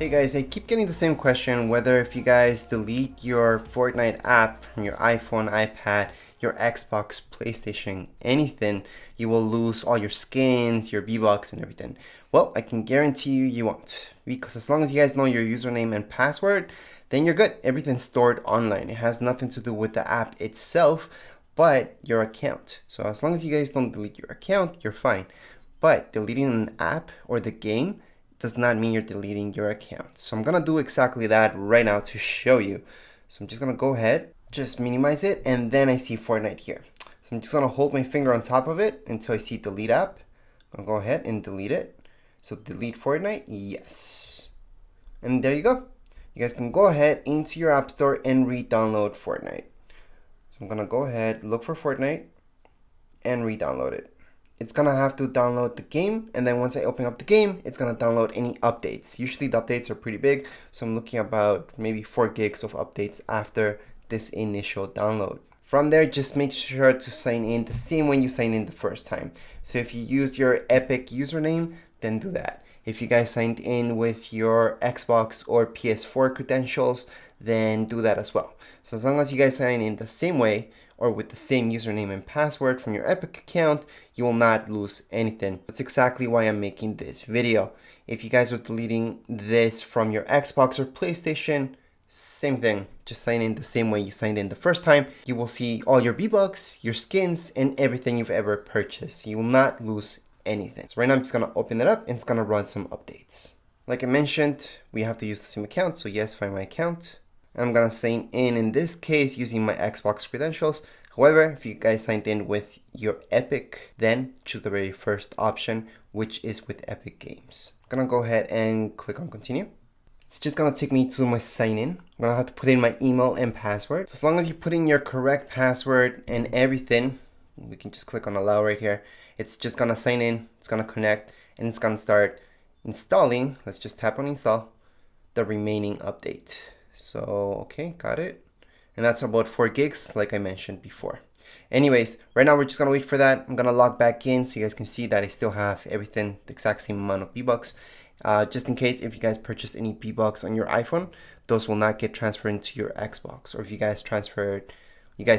Hey guys, I keep getting the same question whether if you guys delete your Fortnite app from your iPhone, iPad, your Xbox, PlayStation, anything, you will lose all your skins, your V-Bucks and everything. Well, I can guarantee you won't, because as long as you guys know your username and password, then you're good. Everything's stored online. It has nothing to do with the app itself, but your account. So as long as you guys don't delete your account, you're fine. But deleting an app or the game does not mean you're deleting your account. So I'm gonna do exactly that right now to show you. So I'm just gonna go ahead, just minimize it, and then I see Fortnite here. So I'm just gonna hold my finger on top of it until I see delete app. I'm gonna go ahead and delete it. So delete Fortnite, yes. And there you go. You guys can go ahead into your app store and re-download Fortnite. So I'm gonna go ahead, look for Fortnite, and re-download it. It's gonna have to download the game, and then once I open up the game, it's gonna download any updates. Usually the updates are pretty big, so I'm looking about maybe 4 gigs of updates after this initial download. From there, just make sure to sign in the same way you signed in the first time. So if you used your Epic username, then do that. If you guys signed in with your Xbox or PS4 credentials, then do that as well. So as long as you guys sign in the same way, or with the same username and password from your Epic account, you will not lose anything. That's exactly why I'm making this video. If you guys are deleting this from your Xbox or PlayStation, same thing. Just sign in the same way you signed in the first time. You will see all your V-Bucks, your skins, and everything you've ever purchased. You will not lose anything. So right now I'm just gonna open it up and it's gonna run some updates. Like I mentioned, we have to use the same account, so yes, find my account. I'm gonna sign in this case using my Xbox credentials. However, if you guys signed in with your Epic, then choose the very first option, which is with Epic Games. I'm gonna go ahead and click on continue. It's just gonna take me to my sign in. I'm gonna have to put in my email and password. So as long as you put in your correct password and everything, we can just click on allow right here. It's just gonna sign in, it's gonna connect, and it's gonna start installing. Let's just tap on install the remaining update. So, okay, got it. And that's about 4 gigs, like I mentioned before. Anyways, right now we're just gonna wait for that. I'm gonna log back in so you guys can see that I still have everything, the exact same amount of V-Bucks. Just in case if you guys purchased any V-Bucks on your iPhone, those will not get transferred into your Xbox. Or if you guys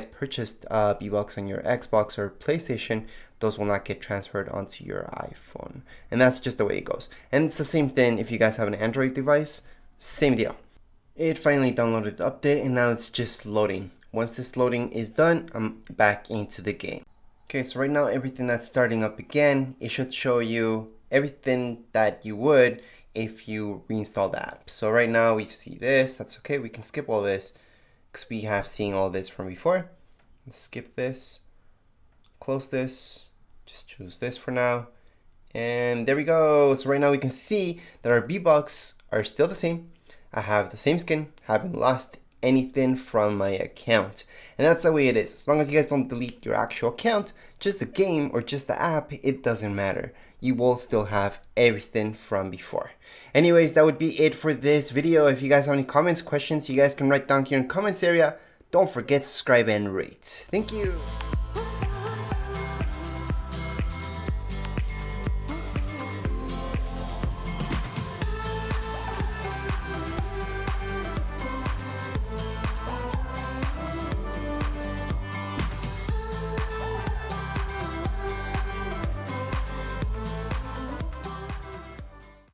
purchased V-Bucks on your Xbox or PlayStation, those will not get transferred onto your iPhone. And that's just the way it goes. And it's the same thing if you guys have an Android device, same deal. It finally downloaded the update and now it's just loading. Once this loading is done, I'm back into the game. Okay, so right now everything that's starting up again, it should show you everything that you would if you reinstall the app. So right now we see this, that's okay, we can skip all this because we have seen all this from before. Let's skip this, close this, just choose this for now. And there we go. So right now we can see that our V-Bucks are still the same. I have the same skin, haven't lost anything from my account. And that's the way it is. As long as you guys don't delete your actual account, just the game or just the app, it doesn't matter. You will still have everything from before. Anyways, that would be it for this video. If you guys have any comments, questions, you guys can write down here in the comments area. Don't forget to subscribe and rate. Thank you.